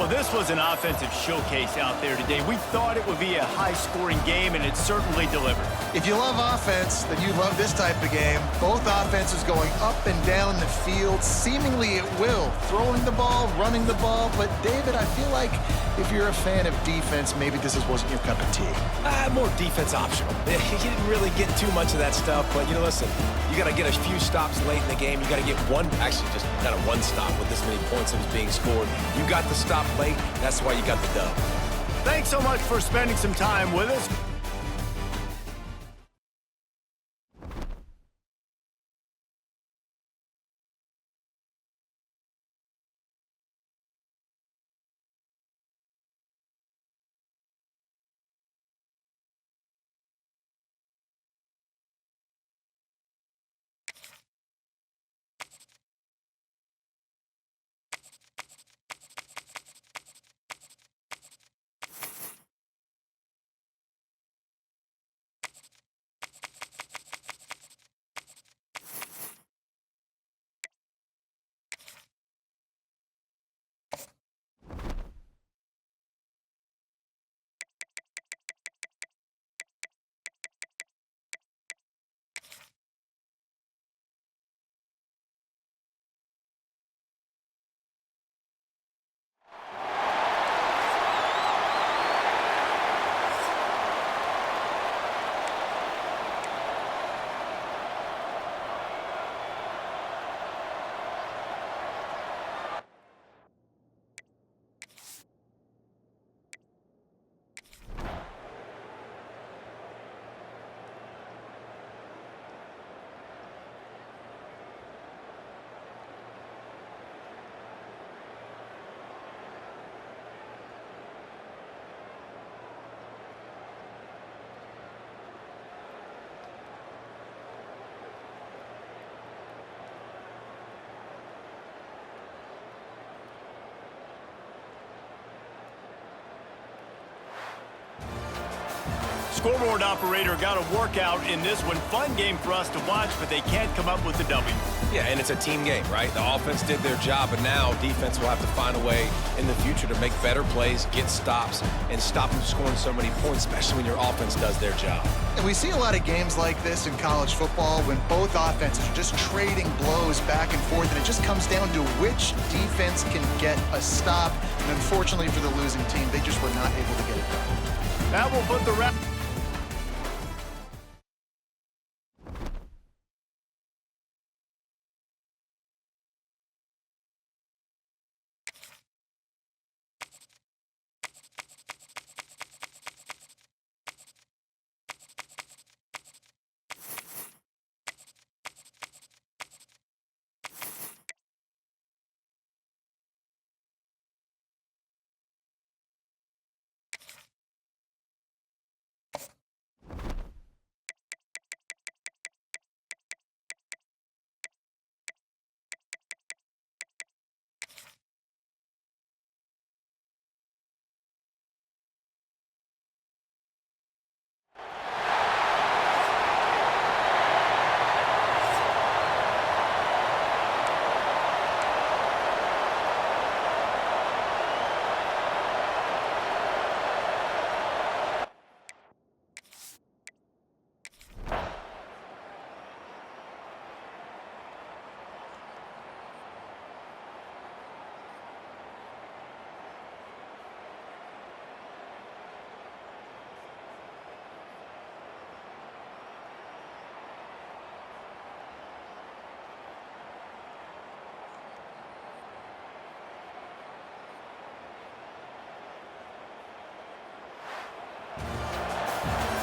Well, this was an offensive showcase out there today. We thought it would be a high-scoring game, and it certainly delivered. If you love offense, then you love this type of game. Both offenses going up and down the field, seemingly at will. Throwing the ball, running the ball. But, David, I feel like if you're a fan of defense, maybe this wasn't your cup of tea. More defense optional. You didn't really get too much of that stuff, but, listen, you got to get a few stops late in the game. You got to get actually just not a one stop with this many points that was being scored. You got the stop late. That's why you got the dub. Thanks so much for spending some time with us. Scoreboard operator got a workout in this one. Fun game for us to watch, but they can't come up with the W. Yeah, and it's a team game, right? The offense did their job, but now defense will have to find a way in the future to make better plays, get stops, and stop them scoring so many points, especially when your offense does their job. And we see a lot of games like this in college football when both offenses are just trading blows back and forth, and it just comes down to which defense can get a stop. And unfortunately for the losing team, they just were not able to get it done. That will put the rep.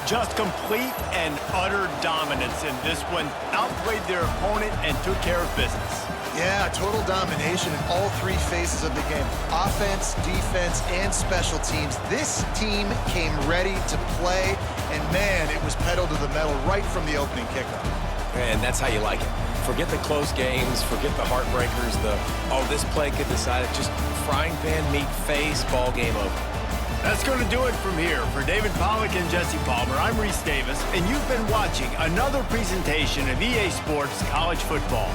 Just complete and utter dominance in this one. Outplayed their opponent and took care of business. Yeah, total domination in all three phases of the game. Offense, defense, and special teams. This team came ready to play, and man, it was pedal to the metal right from the opening kickoff. And that's how you like it. Forget the close games, forget the heartbreakers, this play could decide it. Just frying pan meat face, ball game over. That's going to do it from here. For David Pollack and Jesse Palmer, I'm Reese Davis, and you've been watching another presentation of EA Sports College Football.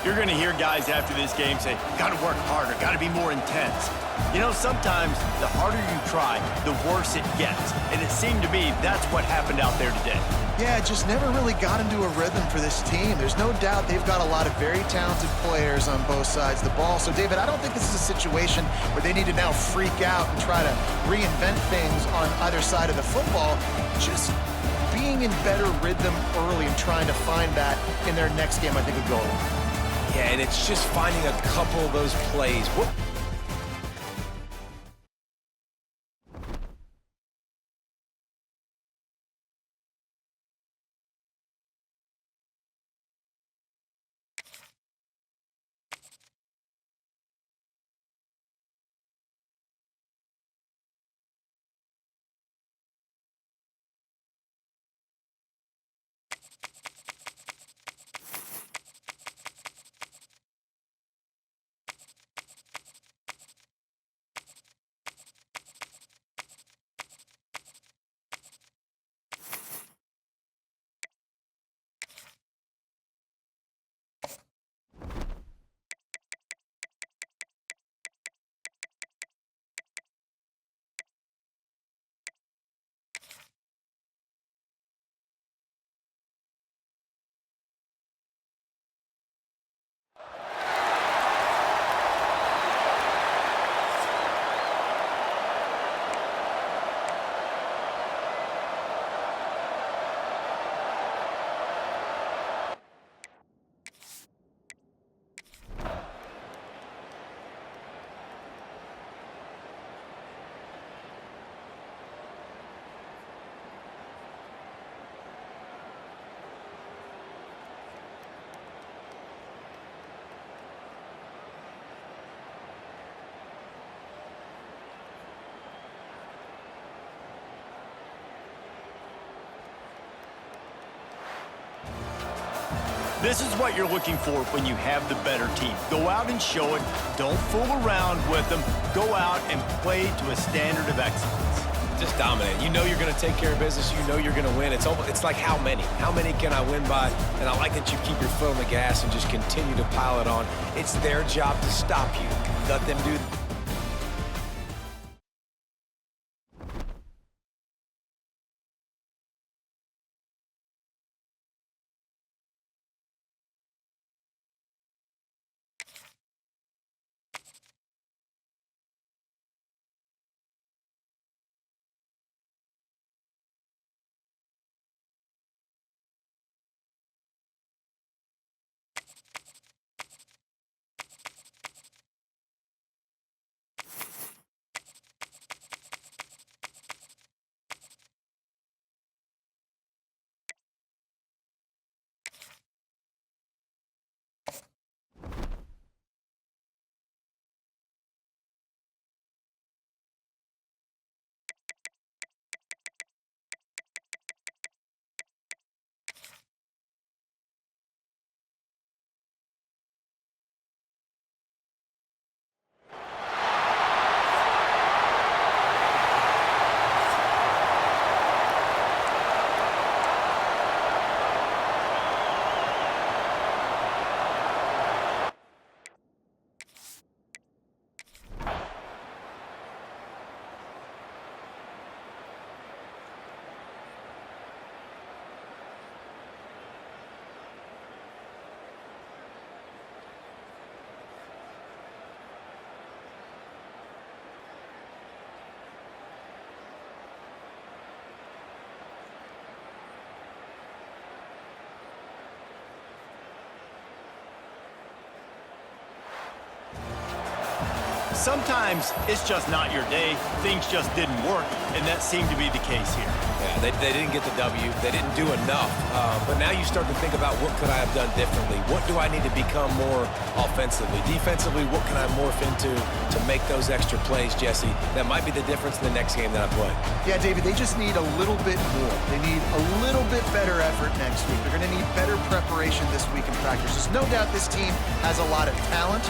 You're going to hear guys after this game say, got to work harder, got to be more intense. You know, sometimes the harder you try, the worse it gets. And it seemed to me that's what happened out there today. Yeah, it just never really got into a rhythm for this team. There's no doubt they've got a lot of very talented players on both sides of the ball. So, David, I don't think this is a situation where they need to now freak out and try to reinvent things on either side of the football. Just being in better rhythm early and trying to find that in their next game, I think, would go a long way. Yeah, and it's just finding a couple of those plays. This is what you're looking for when you have the better team. Go out and show it. Don't fool around with them. Go out and play to a standard of excellence. Just dominate. You know you're going to take care of business. You know you're going to win. It's like how many? How many can I win by? And I like that you keep your foot on the gas and just continue to pile it on. It's their job to stop you. Let them do Sometimes it's just not your day. Things just didn't work, and that seemed to be the case here. Yeah, they didn't get the W. They didn't do enough. But now you start to think about what could I have done differently? What do I need to become more offensively? Defensively, what can I morph into to make those extra plays, Jesse? That might be the difference in the next game that I play. Yeah, David, they just need a little bit more. They need a little bit better effort next week. They're going to need better preparation this week in practice. There's no doubt this team has a lot of talent.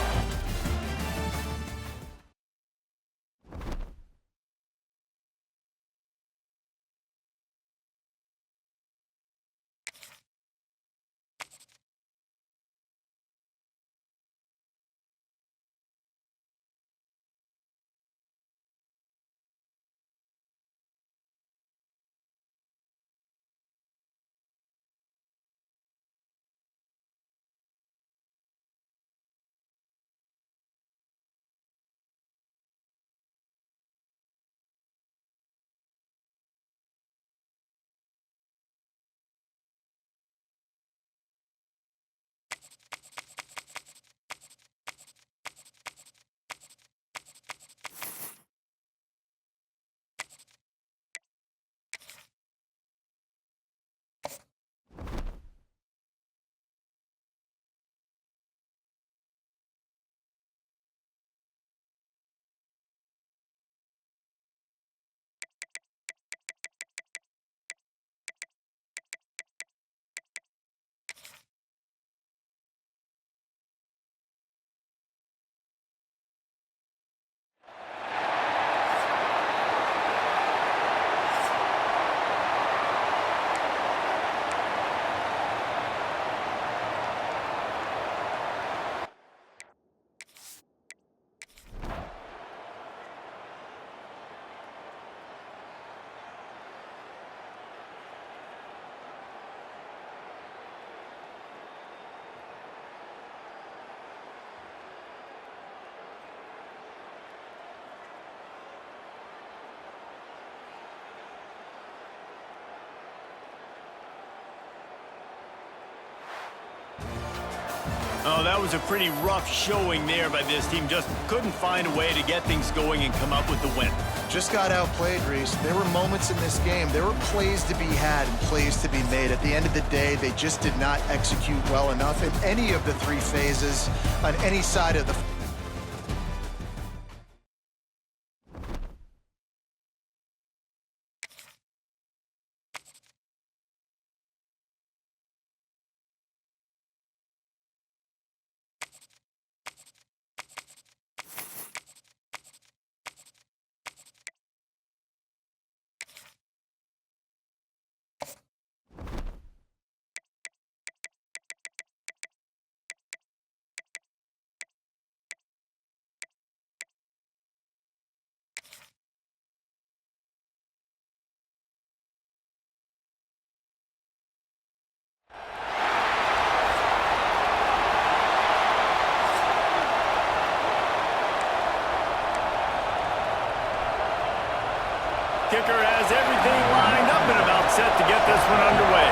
Oh, that was a pretty rough showing there by this team. Just couldn't find a way to get things going and come up with the win. Just got outplayed, Reese. There were moments in this game. There were plays to be had and plays to be made. At the end of the day, they just did not execute well enough in any of the three phases on any side of the... Kicker has everything lined up and about set to get this one underway.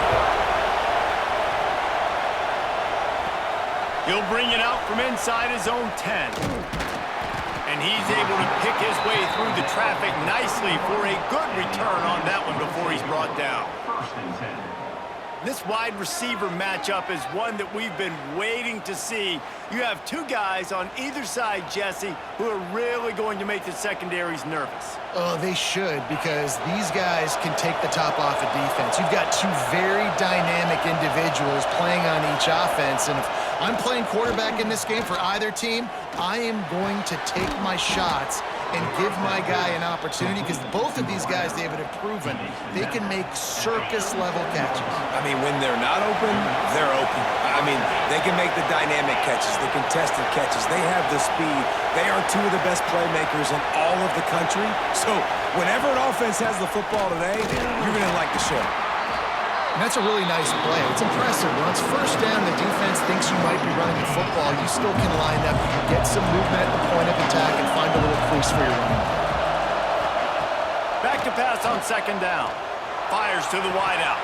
He'll bring it out from inside his own 10. And he's able to pick his way through the traffic nicely for a good return on that one before he's brought down. This wide receiver matchup is one that we've been waiting to see. You have two guys on either side, Jesse, who are really going to make the secondaries nervous. Oh, they should, because these guys can take the top off of defense. You've got two very dynamic individuals playing on each offense, and if I'm playing quarterback in this game for either team, I am going to take my shots and give my guy an opportunity, because both of these guys, David, have proven they can make circus-level catches. I mean, when they're not open, they're open. I mean, they can make the dynamic catches, the contested catches. They have the speed. They are two of the best playmakers in all of the country. So whenever an offense has the football today, you're going to like the show. And that's a really nice play. It's impressive. When it's first down, the defense thinks you might be running the football. You still can line up, get some movement at the point of attack, and find a little crease for your running. Back to pass on second down. Fires to the wideout.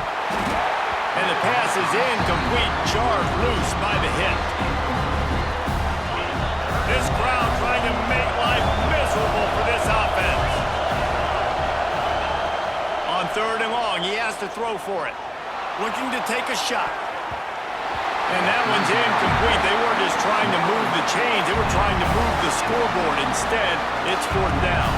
And the pass is incomplete, charged loose by the hit. This crowd trying to make life miserable for this offense. On third and long, he has to throw for it. Looking to take a shot. And that one's incomplete. They weren't just trying to move the chains. They were trying to move the scoreboard. Instead, it's fourth down.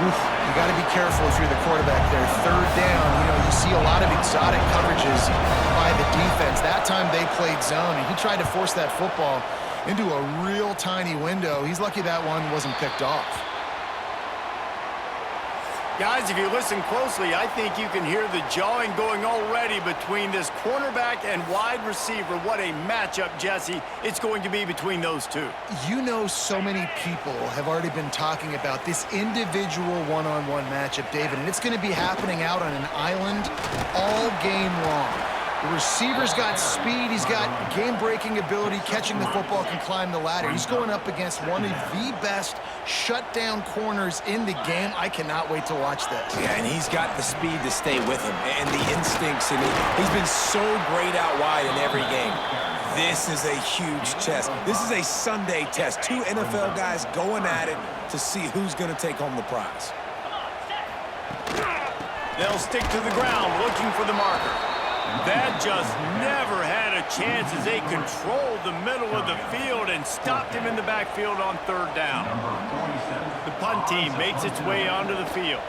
Oof, you got to be careful if you're the quarterback there. Third down, you see a lot of exotic coverages by the defense. That time they played zone, and he tried to force that football into a real tiny window. He's lucky that one wasn't picked off. Guys, if you listen closely, I think you can hear the jawing going already between this cornerback and wide receiver. What a matchup, Jesse, it's going to be between those two. So many people have already been talking about this individual one-on-one matchup, David, and it's going to be happening out on an island all game long. The receiver's got speed, he's got game-breaking ability, catching the football, can climb the ladder. He's going up against one of the best shutdown corners in the game. I cannot wait to watch this. Yeah, and he's got the speed to stay with him and the instincts, and he's been so great out wide in every game. This is a huge test. This is a Sunday test. Two NFL guys going at it to see who's going to take home the prize. They'll stick to the ground looking for the marker. That just never had a chance as they controlled the middle of the field and stopped him in the backfield on third down. The punt team makes its way onto the field.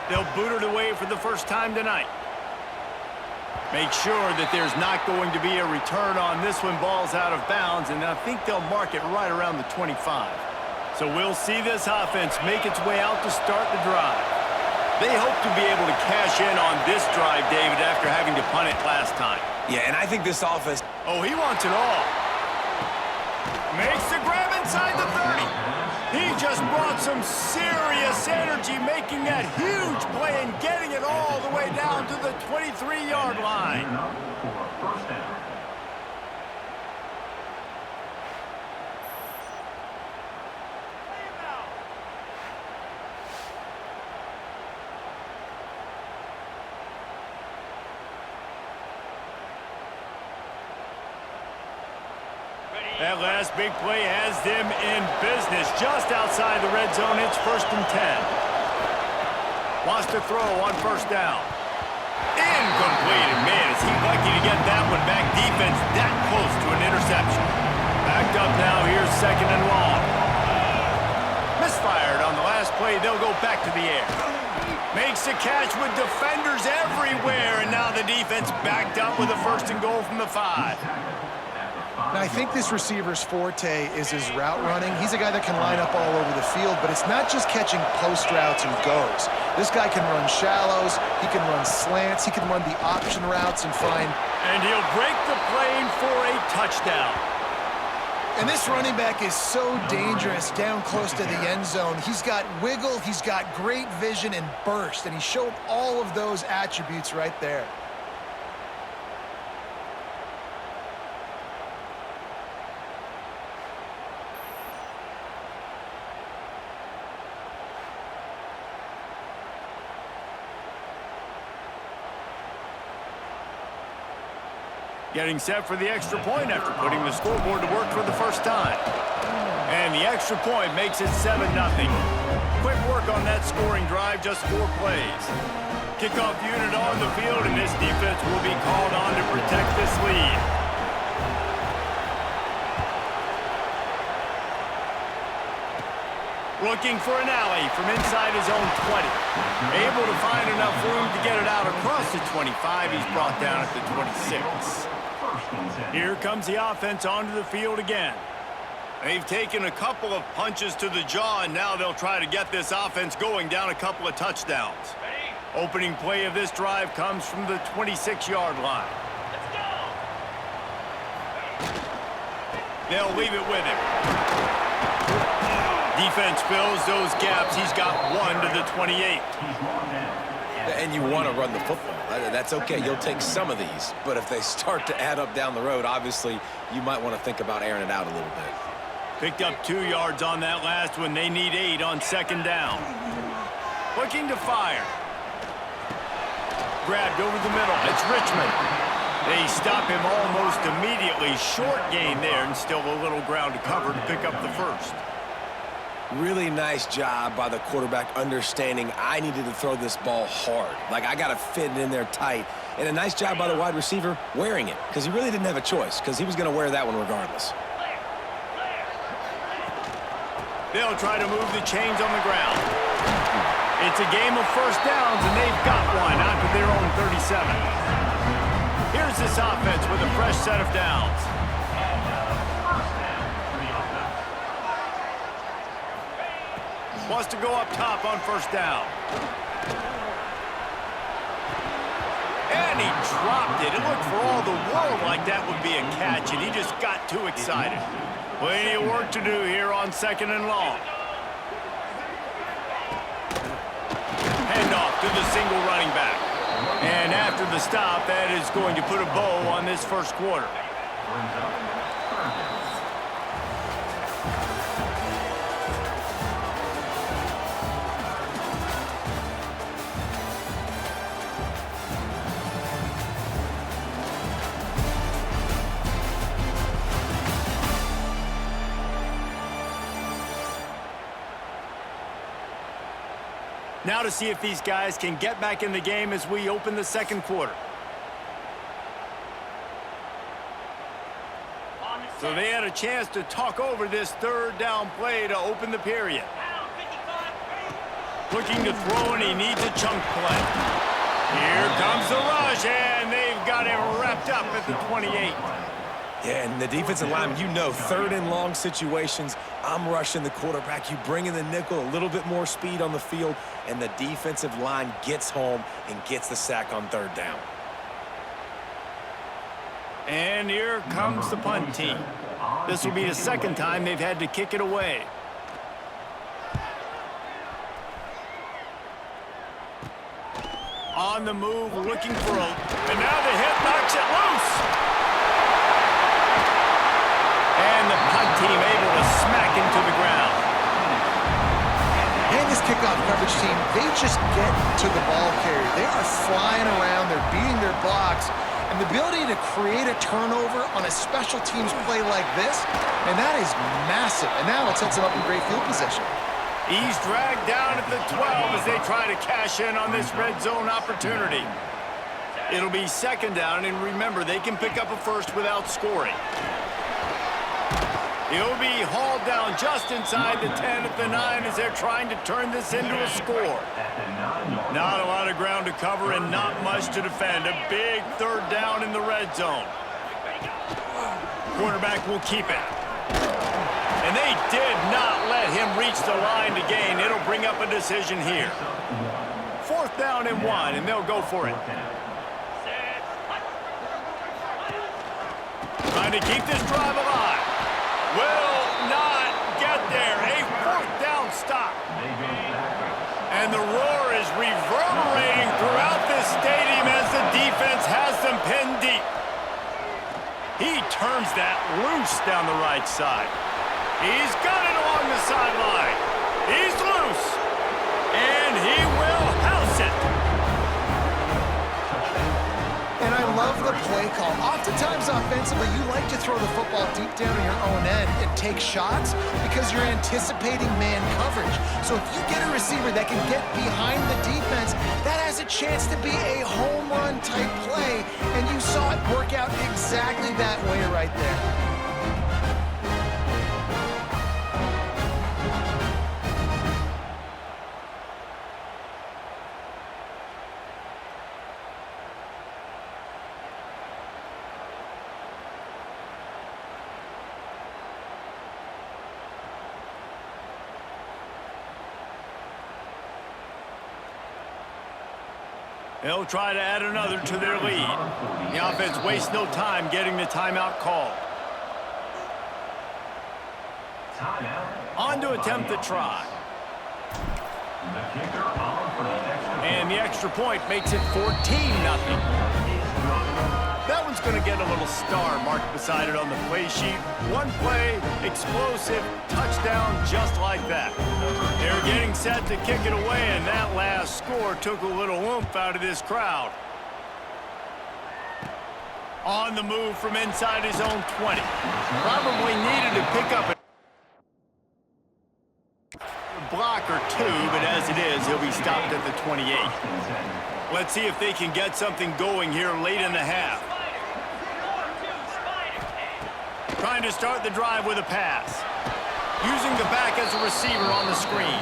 They'll boot it away for the first time tonight. Make sure that there's not going to be a return on this when ball's out of bounds, and I think they'll mark it right around the 25. So we'll see this offense make its way out to start the drive. They hope to be able to cash in on this drive, David, after having to punt it last time. Yeah, and I think this offense... Oh, he wants it all. Makes the grab inside the 30. He just brought some serious energy, making that huge play and getting it all the way down to the 23-yard line. That last big play has them in business. Just outside the red zone, it's 1st and 10. Wants to throw on 1st down. Incomplete. And man, is he lucky to get that one back. Defense that close to an interception. Backed up now. Here's 2nd and long. Misfired on the last play. They'll go back to the air. Makes the catch with defenders everywhere. And now the defense backed up with a 1st and goal from the 5. Now, I think this receiver's forte is his route running. He's a guy that can line up all over the field, but it's not just catching post routes and goes. This guy can run shallows, he can run slants, he can run the option routes and find... And he'll break the plane for a touchdown. And this running back is so dangerous down close to the end zone. He's got wiggle, he's got great vision and burst, and he showed all of those attributes right there. Getting set for the extra point after putting the scoreboard to work for the first time. And the extra point makes it 7-0. Quick work on that scoring drive, just 4 plays. Kickoff unit on the field, and this defense will be called on to protect this lead. Looking for an alley from inside his own 20. Able to find enough room to get it out across the 25. He's brought down at the 26. Here comes the offense onto the field again. They've taken a couple of punches to the jaw, and now they'll try to get this offense going down a couple of touchdowns. Opening play of this drive comes from the 26-yard line. They'll leave it with him. Defense fills those gaps. He's got 1 to the 28. And you want to run the football. That's okay. You'll take some of these. But if they start to add up down the road, obviously, you might want to think about airing it out a little bit. Picked up 2 yards on that last one. They need 8 on 2nd down. Looking to fire. Grabbed over the middle. It's Richmond. They stop him almost immediately. Short gain there, and still a little ground to cover to pick up the 1st. Really nice job by the quarterback understanding I needed to throw this ball hard. Like, I got to fit it in there tight. And a nice job by the wide receiver wearing it, because he really didn't have a choice, because he was going to wear that one regardless. They'll try to move the chains on the ground. It's a game of 1st downs, and they've got one out to their own 37. Here's this offense with a fresh set of downs. Wants to go up top on 1st down. And he dropped it. It looked for all the world like that would be a catch, and he just got too excited. Plenty of work to do here on 2nd and long. Handoff to the single running back. And after the stop, that is going to put a bow on this 1st quarter. Now to see if these guys can get back in the game as we open the 2nd quarter. So they had a chance to talk over this 3rd down play to open the period. Looking to throw, and he needs a chunk play. Here comes the rush, and they've got him wrapped up at the 28. Yeah, and the defensive line, you know, 3rd and long situations, I'm rushing the quarterback. You bring in the nickel, a little bit more speed on the field, and the defensive line gets home and gets the sack on 3rd down. And here comes the punt team. This will be the 2nd time they've had to kick it away. On the move, looking for a... And now the hit knocks it loose. And the punt team able to smack him to the ground. And this kickoff coverage team, they just get to the ball carrier. They are flying around. They're beating their blocks. And the ability to create a turnover on a special teams play like this, and that is massive. And now it sets him up in great field position. He's dragged down at the 12 as they try to cash in on this red zone opportunity. It'll be second down, and remember, they can pick up a first without scoring. He'll be hauled down just inside the 10 at the 9 as they're trying to turn this into a score. Not a lot of ground to cover and not much to defend. A big third down in the red zone. Quarterback will keep it. And they did not let him reach the line to gain. It'll bring up a decision here. 4th down and 1, and they'll go for it. Trying to keep this drive alive. Will not get there. A 4th down stop. And the roar is reverberating throughout this stadium as the defense has them pinned deep. He turns that loose down the right side. He's got it along the sideline. He's loose. And he will house it. And I love the play call. Oftentimes offensively, you like to throw the football deep down in your own end and take shots because you're anticipating man coverage. So if you get a receiver that can get behind the defense, that has a chance to be a home run type play. And you saw it work out exactly that way right there. They'll try to add another to their lead. The offense wastes no time getting the timeout called. On to attempt the try. And the extra point makes it 14-0. That one's going to get a little star marked beside it on the play sheet. One play, explosive, touchdown, just like that. They're getting set to kick it away, and that last score took a little oomph out of this crowd. On the move from inside his own 20. Probably needed to pick up a block or two, but as it is, he'll be stopped at the 28. Let's see if they can get something going here late in the half. Trying to start the drive with a pass. Using the back as a receiver on the screen.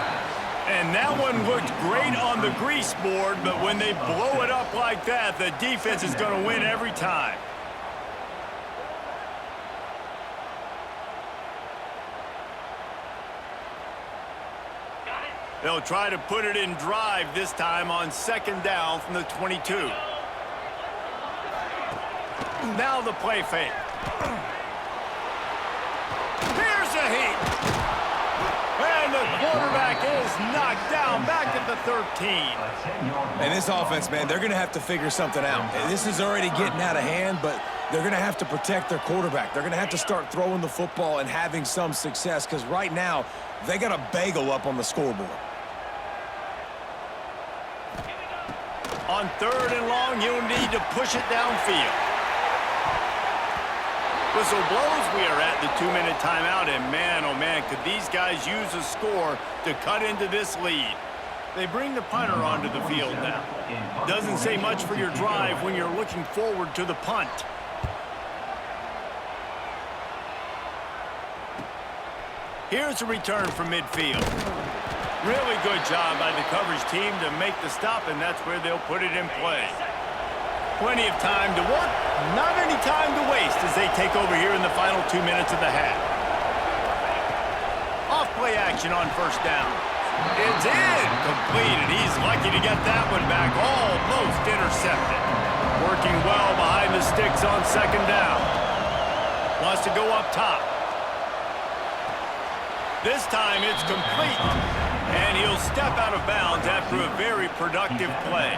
And that one looked great on the grease board, but when they blow it up like that, the defense is going to win every time. They'll try to put it in drive this time on 2nd down from the 22. Now the play fake. Here's a heat. And the quarterback is knocked down back at the 13. And this offense, man, they're going to have to figure something out. This is already getting out of hand, but they're going to have to protect their quarterback. They're going to have to start throwing the football and having some success because right now they got a bagel up on the scoreboard. On 3rd and long, you'll need to push it downfield. Whistle blows. We are at the 2-minute timeout, and man, oh man, could these guys use a score to cut into this lead. They bring the punter onto the field now. Doesn't say much for your drive when you're looking forward to the punt. Here's a return from midfield. Really good job by the coverage team to make the stop, and that's where they'll put it in play. Plenty of time to work, not any time to waste as they take over here in the final 2 minutes of the half. Off play action on 1st down. It's in, complete, and he's lucky to get that one back, almost intercepted. Working well behind the sticks on 2nd down. Wants to go up top. This time it's complete, and he'll step out of bounds after a very productive play.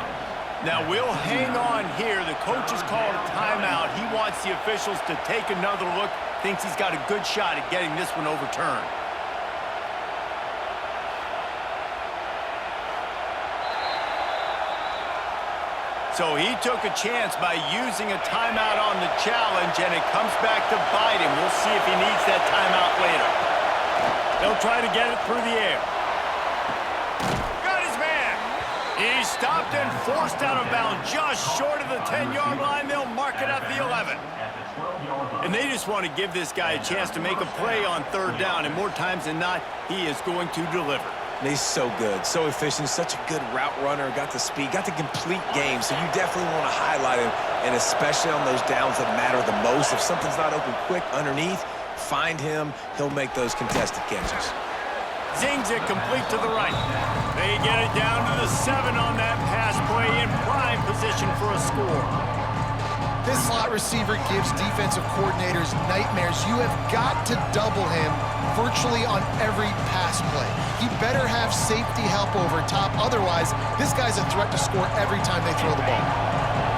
Now we'll hang on here. The coach has called a timeout. He wants the officials to take another look. Thinks he's got a good shot at getting this one overturned. So he took a chance by using a timeout on the challenge, and it comes back to bite him. We'll see if he needs that timeout later. They'll try to get it through the air. Got his man. He's stopped and forced out of bounds just short of the 10-yard line. They'll mark it at the 11. And they just want to give this guy a chance to make a play on third down, and more times than not, he is going to deliver. He's so good, so efficient, such a good route runner, got the speed, got the complete game, so you definitely want to highlight him, and especially on those downs that matter the most. If something's not open quick underneath, find him, he'll make those contested catches. Zings it complete to the right. They get it down to the 7 on that pass play in prime position for a score. This slot receiver gives defensive coordinators nightmares. You have got to double him virtually on every pass play. He better have safety help over top. Otherwise, this guy's a threat to score every time they throw the ball.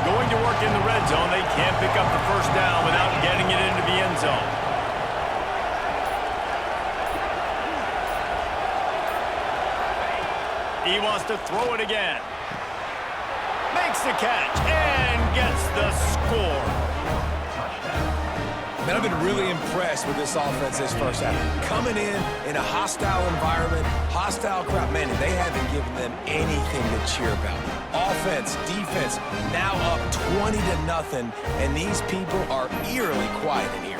Going to work in the red zone. They can't pick up the first down without getting it into the end zone. He wants to throw it again. Makes the catch and gets the score. Man, I've been really impressed with this offense this first half. Coming in a hostile environment, hostile crowd, man, they haven't given them anything to cheer about. Offense, defense, now up 20-0, and these people are eerily quiet in here.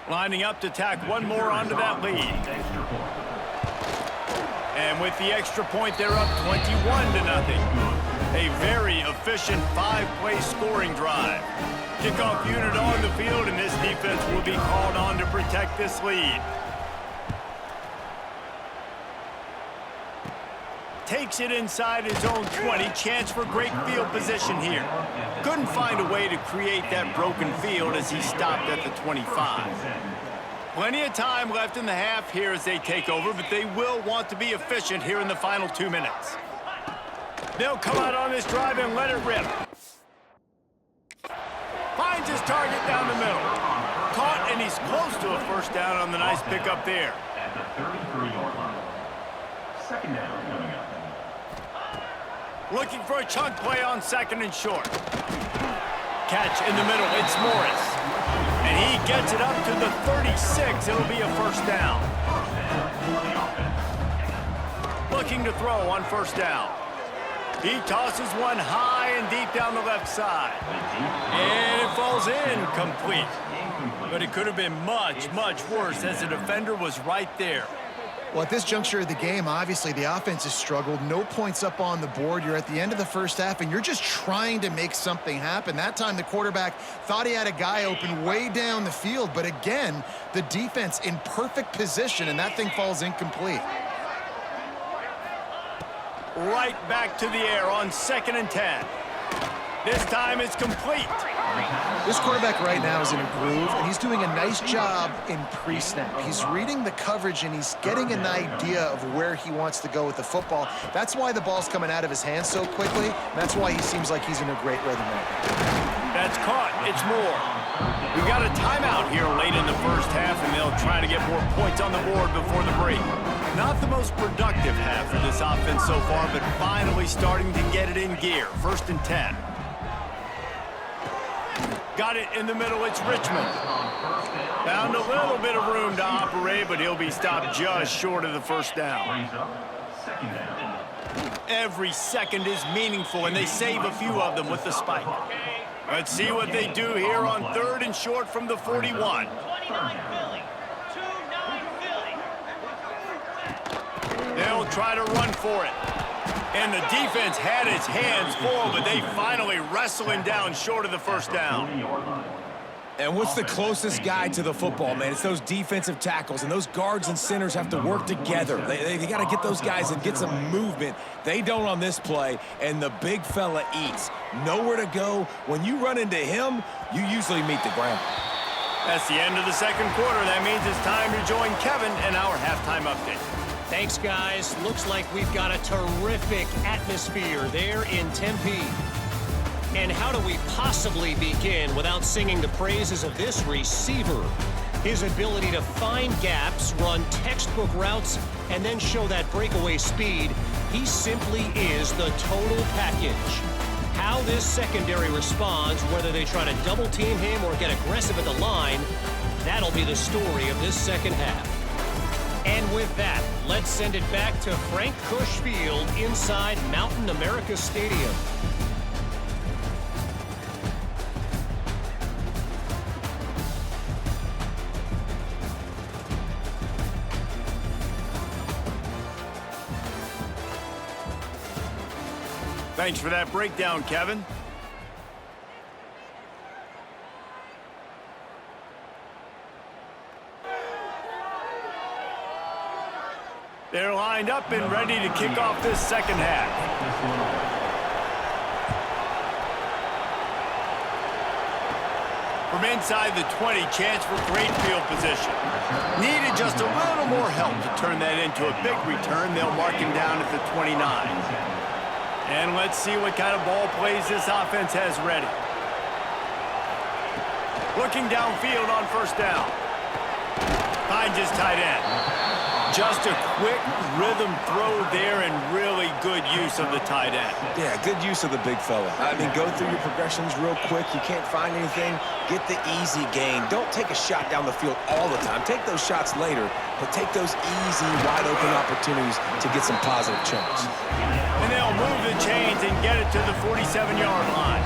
Lining up to tack one more onto that lead. And with the extra point, they're up 21-0. A very efficient 5-play scoring drive. Kickoff unit on the field, and this defense will be called on to protect this lead. Takes it inside his own 20. Chance for great field position here. Couldn't find a way to create that broken field as he stopped at the 25. Plenty of time left in the half here as they take over, but they will want to be efficient here in the final 2 minutes. They'll come out on this drive and let it rip. Finds his target down the middle. Caught, and he's close to a first down on the nice pickup there. At the 33-yard line. Second down coming up. Looking for a chunk play on second and short. Catch in the middle. It's Morris. And he gets it up to the 36. It'll be a first down. Looking to throw on first down. He tosses one high and deep down the left side. And it falls incomplete. But it could have been much, much worse as the defender was right there. Well, at this juncture of the game, obviously the offense has struggled. No points up on the board. You're at the end of the first half, and you're just trying to make something happen. That time, the quarterback thought he had a guy open way down the field. But again, the defense in perfect position, and that thing falls incomplete. Right back to the air on second and 10. This time it's complete. This quarterback right now is in a groove, and he's doing a nice job in pre-snap. He's reading the coverage, and he's getting an idea of where he wants to go with the football. That's why the ball's coming out of his hands so quickly. And that's why he seems like he's in a great rhythm right now. That's caught. It's more. We've got a timeout here late in the first half, and they'll try to get more points on the board before the break. Not the most productive half for this offense so far, but finally starting to get it in gear. First and 10. Got it in the middle. It's Richmond. Found a little bit of room to operate, but he'll be stopped just short of the first down. Every second is meaningful, and they save a few of them with the spike. Let's see what they do here on third and short from the 41. They'll try to run for it. And the defense had its hands full, but they finally wrestle him down short of the first down. And what's the closest guy to the football, man? It's those defensive tackles, and those guards and centers have to work together. They got to get those guys and get some movement. They don't on this play, and the big fella eats. Nowhere to go. When you run into him, you usually meet the ground. That's the end of the second quarter. That means it's time to join Kevin in our halftime update. Thanks, guys. Looks like we've got a terrific atmosphere there in Tempe. And how do we possibly begin without singing the praises of this receiver? His ability to find gaps, run textbook routes, and then show that breakaway speed, he simply is the total package. How this secondary responds, whether they try to double-team him or get aggressive at the line, that'll be the story of this second half. And with that, let's send it back to Frank Cush Field inside Mountain America Stadium. Thanks for that breakdown, Kevin. They're lined up and ready to kick off this second half. From inside the 20, chance for great field position. Needed just a little more help to turn that into a big return. They'll mark him down at the 29. And let's see what kind of ball plays this offense has ready. Looking downfield on first down. Finds his tight end. Just a quick rhythm throw there and really good use of the tight end. Yeah, good use of the big fella. I mean, go through your progressions real quick. You can't find anything. Get the easy gain. Don't take a shot down the field all the time. Take those shots later, but take those easy, wide-open opportunities to get some positive chunks. And they'll move the chains and get it to the 47-yard line.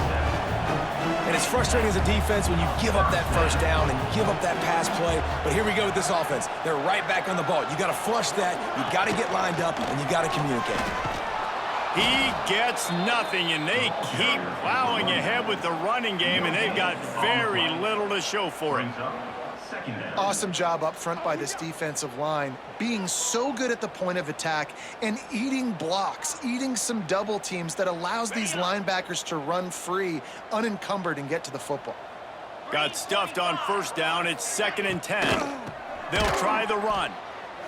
And it's frustrating as a defense when you give up that first down and give up that pass play. But here we go with this offense. They're right back on the ball. You got to flush that. You got to get lined up, and you got to communicate. He gets nothing, and they keep plowing ahead with the running game, and they've got very little to show for it. Awesome job up front by this defensive line, being so good at the point of attack and eating blocks, eating some double teams that allows these linebackers to run free, unencumbered, and get to the football. Got stuffed on first down. It's 2nd and 10. They'll try the run.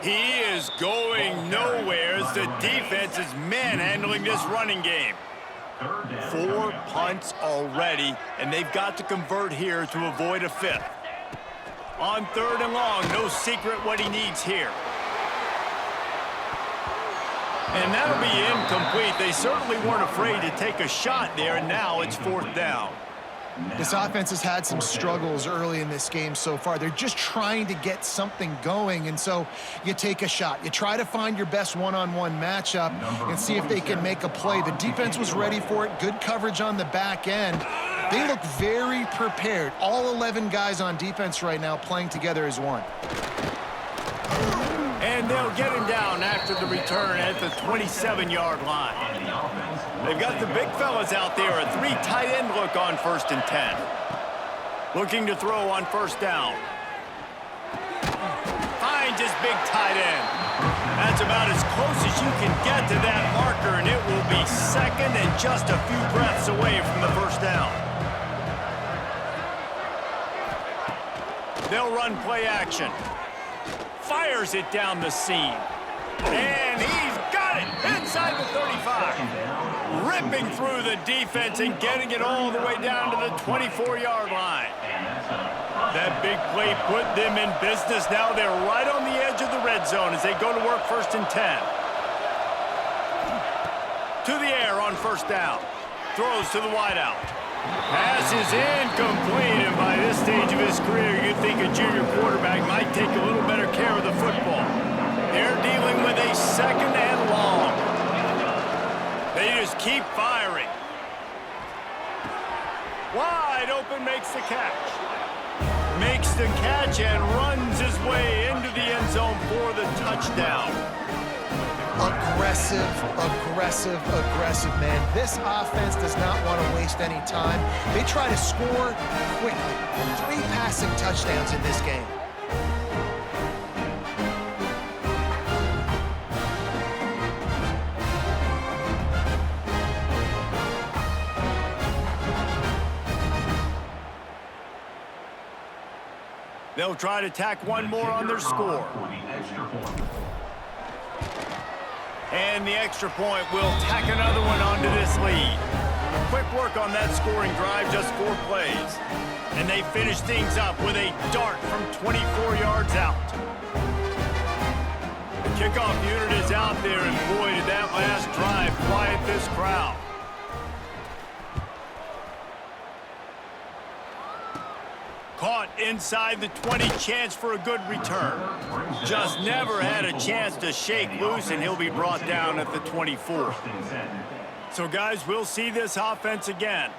He is going nowhere as the defense is manhandling this running game. 4 punts already, and they've got to convert here to avoid a 5th. On 3rd and long, no secret what he needs here. And that'll be incomplete. They certainly weren't afraid to take a shot there, and now it's 4th down. This offense has had some struggles early in this game so far. They're just trying to get something going, and so you take a shot. You try to find your best one-on-one matchup and see if they can make a play. The defense was ready for it. Good coverage on the back end. They look very prepared. All 11 guys on defense right now playing together as one. And they'll get him down after the return at the 27-yard line. They've got the big fellas out there, a 3 tight end look on 1st and 10. Looking to throw on first down. Finds his big tight end. That's about as close as you can get to that marker, and it will be 2nd and just a few breaths away from the first down. They'll run play action. Fires it down the seam. And he's got it inside the 35. Ripping through the defense and getting it all the way down to the 24-yard line. That big play put them in business. Now they're right on the edge of the red zone as they go to work 1st and 10. To the air on first down. Throws to the wideout. Pass is incomplete, and by this stage of his career, you'd think a junior quarterback might take a little better care of the football. They're dealing with a 2nd and long. They just keep firing. Wide open, makes the catch. Makes the catch and runs his way into the end zone for the touchdown. Aggressive, aggressive, aggressive, man. This offense does not want to waste any time. They try to score quickly. 3 passing touchdowns in this game. They'll try to tack one more on their score. And the extra point will tack another one onto this lead. Quick work on that scoring drive, just 4 plays. And they finish things up with a dart from 24 yards out. The kickoff unit is out there, and boy, did that last drive quiet this crowd. Caught inside the 20, chance for a good return. Just never had a chance to shake loose, and he'll be brought down at the 24. So, guys, we'll see this offense again.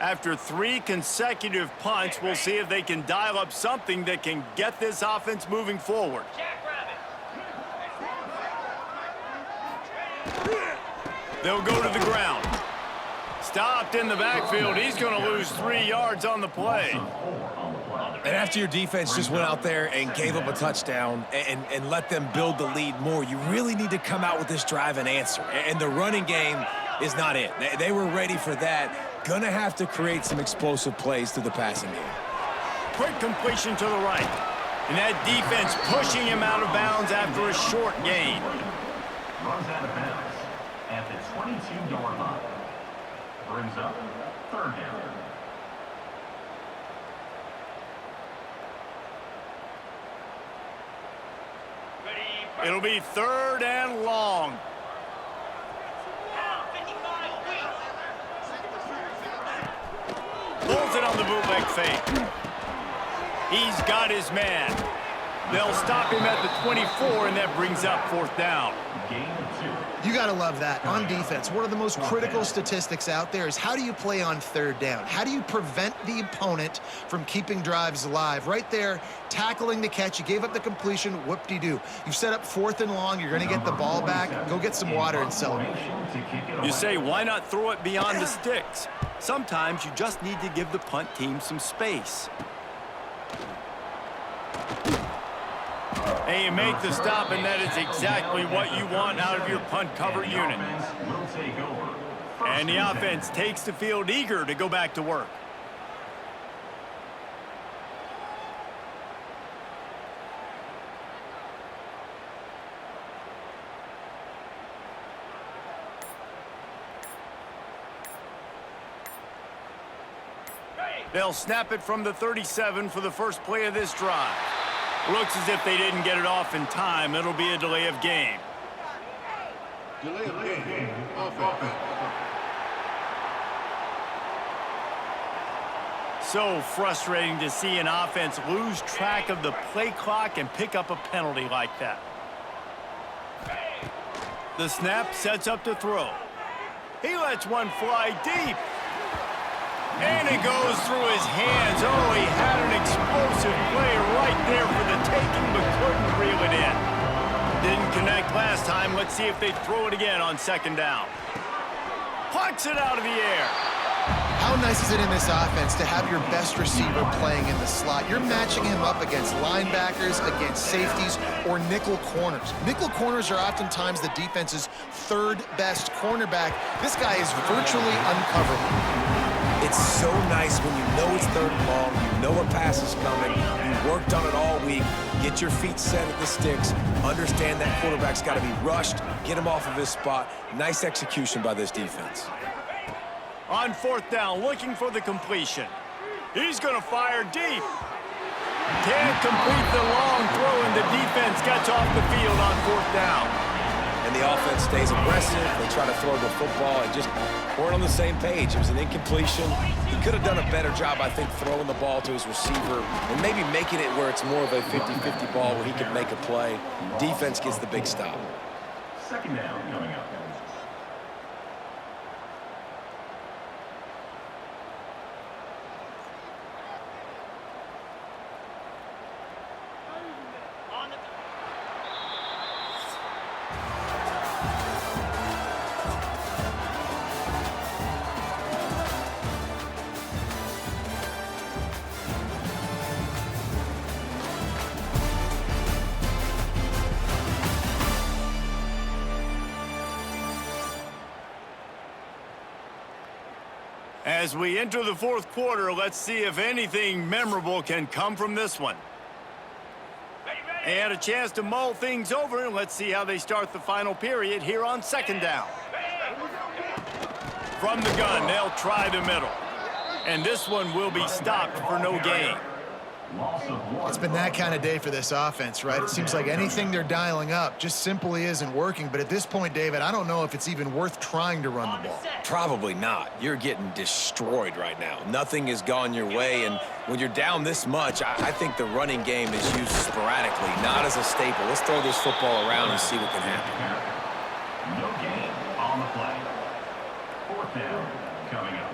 After 3 consecutive punts, we'll see if they can dial up something that can get this offense moving forward. They'll go to the ground. Stopped in the backfield. He's going to lose 3 yards on the play. And after your defense just went out there and gave up a touchdown and let them build the lead more, you really need to come out with this drive and answer. And the running game is not it. They were ready for that. Gonna have to create some explosive plays through the passing game. Quick completion to the right. And that defense pushing him out of bounds after a short gain. Runs out of bounds at the 22-yard line. Brings up 3rd down. It'll be 3rd and long. Pulls it on the bootleg fake. He's got his man. They'll stop him at the 24, and that brings up 4th down. You got to love that. On defense, one of the most critical statistics out there is how do you play on 3rd down? How do you prevent the opponent from keeping drives alive? Right there, tackling the catch. You gave up the completion. Whoop-de-doo. You've set up 4th and long. You're going to get the ball back. Go get some water and celebrate. You say, why not throw it beyond the sticks? Sometimes you just need to give the punt team some space. And you make the stop, and that is exactly what you want out of your punt cover unit. And the offense takes the field eager to go back to work. They'll snap it from the 37 for the first play of this drive. Looks as if they didn't get it off in time. It'll be a delay of game. Delay of game. Offense. So frustrating to see an offense lose track of the play clock and pick up a penalty like that. The snap sets up to throw. He lets one fly deep. And it goes through his hands. Oh, he had an explosive play right there for the taking, but couldn't reel it in. Didn't connect last time. Let's see if they throw it again on 2nd down. Plucks it out of the air. How nice is it in this offense to have your best receiver playing in the slot? You're matching him up against linebackers, against safeties, or nickel corners. Nickel corners are oftentimes the defense's 3rd best cornerback. This guy is virtually uncoverable. It's so nice when you know it's 3rd and long, you know a pass is coming, you worked on it all week, get your feet set at the sticks, understand that quarterback's got to be rushed, get him off of his spot. Nice execution by this defense. On 4th down, looking for the completion. He's going to fire deep. Can't complete the long throw, and the defense gets off the field on 4th down. And the offense stays aggressive. They try to throw the football and just weren't on the same page. It was an incompletion. He could have done a better job, I think, throwing the ball to his receiver and maybe making it where it's more of a 50-50 ball where he can make a play. Defense gets the big stop. 2nd down coming up. As we enter the 4th quarter, let's see if anything memorable can come from this one. They had a chance to mull things over, and let's see how they start the final period here on 2nd down. From the gun, they'll try the middle. And this one will be stopped for no gain. It's been that kind of day for this offense, right? It seems like anything they're dialing up just simply isn't working. But at this point, David, I don't know if it's even worth trying to run the ball. Probably not. You're getting destroyed right now. Nothing has gone your way, and when you're down this much, I think the running game is used sporadically, not as a staple. Let's throw this football around and see what can happen. No gain on the play. Fourth down coming up.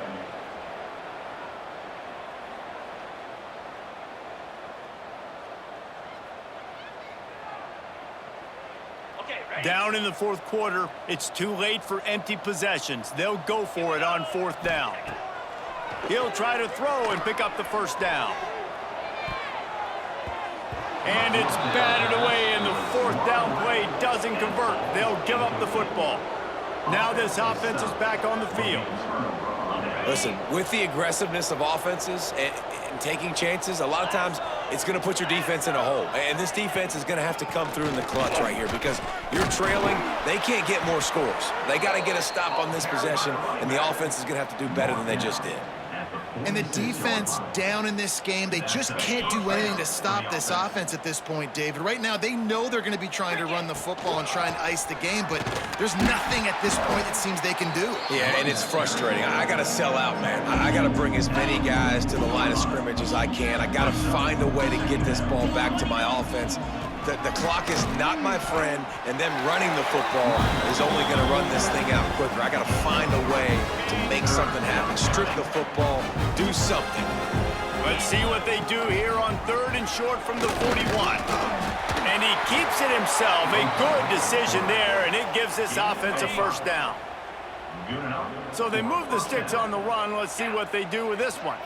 Down in the fourth quarter, it's too late for empty possessions. They'll go for it on fourth down. He'll try to throw and pick up the first down. And it's batted away, and the fourth down play doesn't convert. They'll give up the football. Now this offense is back on the field. Listen, with the aggressiveness of offenses and taking chances, a lot of times it's going to put your defense in a hole. And this defense is going to have to come through in the clutch right here because you're trailing. They can't get more scores. They got to get a stop on this possession, and the offense is going to have to do better than they just did. And the defense down in this game, they just can't do anything to stop this offense at this point, David. Right now, they know they're going to be trying to run the football and try and ice the game, but there's nothing at this point it seems they can do. Yeah, and it's frustrating. I got to sell out, man. I got to bring as many guys to the line of scrimmage as I can. I got to find a way to get this ball back to my offense. The clock is not my friend, and them running the football is only going to run this thing out quicker. I got to find a way to make something happen. Strip the football, do something. Let's see what they do here on third and short from the 41. And he keeps it himself. A good decision there, and it gives this offense a first down. So they move the sticks on the run. Let's see what they do with this one.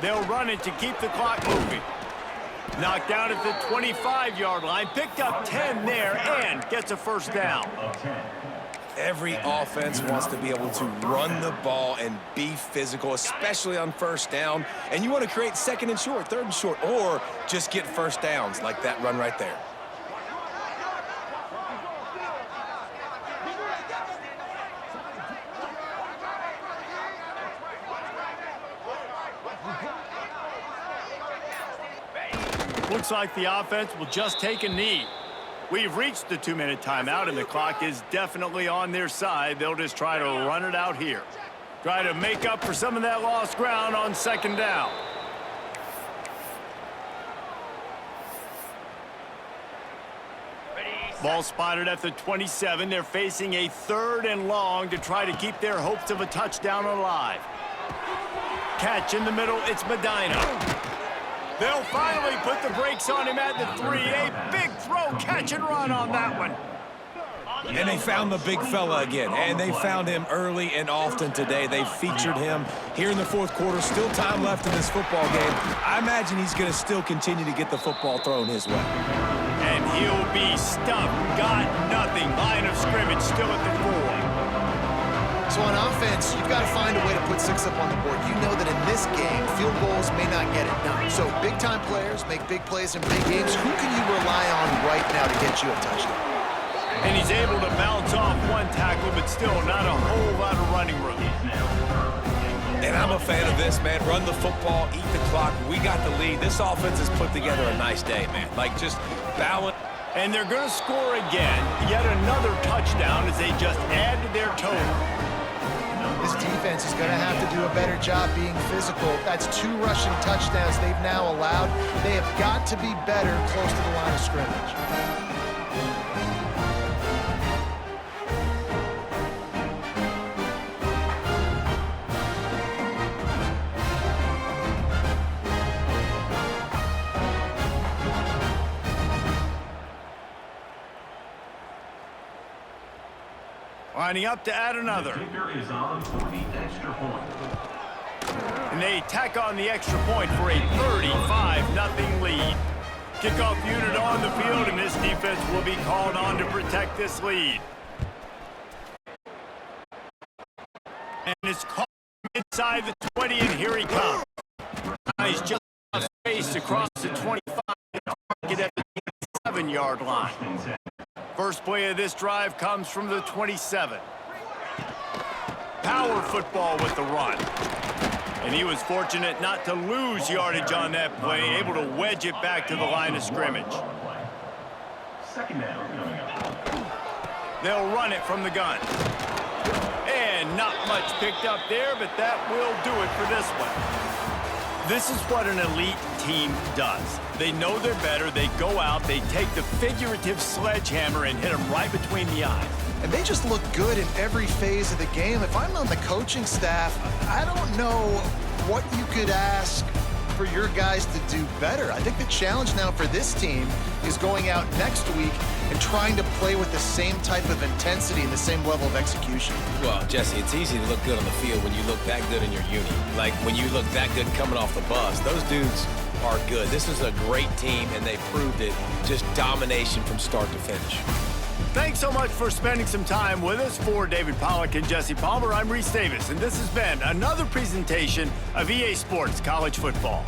They'll run it to keep the clock moving. Knocked down at the 25-yard line, picked up 10 there, and gets a first down. Every offense wants to be able to run the ball and be physical, especially on first down. And you want to create second and short, third and short, or just get first downs like that run right there. Looks like the offense will just take a knee. We've reached the 2-minute timeout, and the clock is definitely on their side. They'll just try to run it out here. Try to make up for some of that lost ground on second down. Ball spotted at the 27. They're facing a third and long to try to keep their hopes of a touchdown alive. Catch in the middle. It's Medina. They'll finally put the brakes on him at the 3. A big throw, catch and run on that one. And they found the big fella again, and they found him early and often today. They featured him here in the fourth quarter. Still time left in this football game. I imagine he's going to still continue to get the football thrown his way. And he'll be stuffed. Got nothing. Line of scrimmage still at the 4. So on offense, you've got to find a way to put 6 up on the board. You know that in this game, field goals may not get it done. So big-time players make big plays in big games. Who can you rely on right now to get you a touchdown? And he's able to bounce off one tackle, but still not a whole lot of running room. And I'm a fan of this, man. Run the football, eat the clock. We got the lead. This offense has put together a nice day, man. Like, just balance. And they're going to score again. Yet another touchdown as they just add to their total. This defense is going to have to do a better job being physical. That's 2 rushing touchdowns they've now allowed. They have got to be better close to the line of scrimmage. Lining up to add another. Kicker is on for the extra point. And they tack on the extra point for a 35-0 lead. Kickoff unit on the field, and this defense will be called on to protect this lead. And it's caught inside the 20, and here he comes. He's just spaced across the 25, target at the 27-yard line. First play of this drive comes from the 27. Power football with the run. And he was fortunate not to lose yardage on that play, able to wedge it back to the line of scrimmage. Second down coming up. They'll run it from the gun. And not much picked up there, but that will do it for this one. This is what an elite team does. They know they're better. They go out, they take the figurative sledgehammer and hit them right between the eyes. And they just look good in every phase of the game. If I'm on the coaching staff, I don't know what you could ask for your guys to do better. I think the challenge now for this team is going out next week and trying to play with the same type of intensity and the same level of execution. Well, Jesse, it's easy to look good on the field when you look that good in your uni. Like when you look that good coming off the bus. Those dudes are good. This is a great team, and they proved it. Just domination from start to finish. Thanks so much for spending some time with us. For David Pollack and Jesse Palmer, I'm Reese Davis, and this has been another presentation of EA Sports College Football.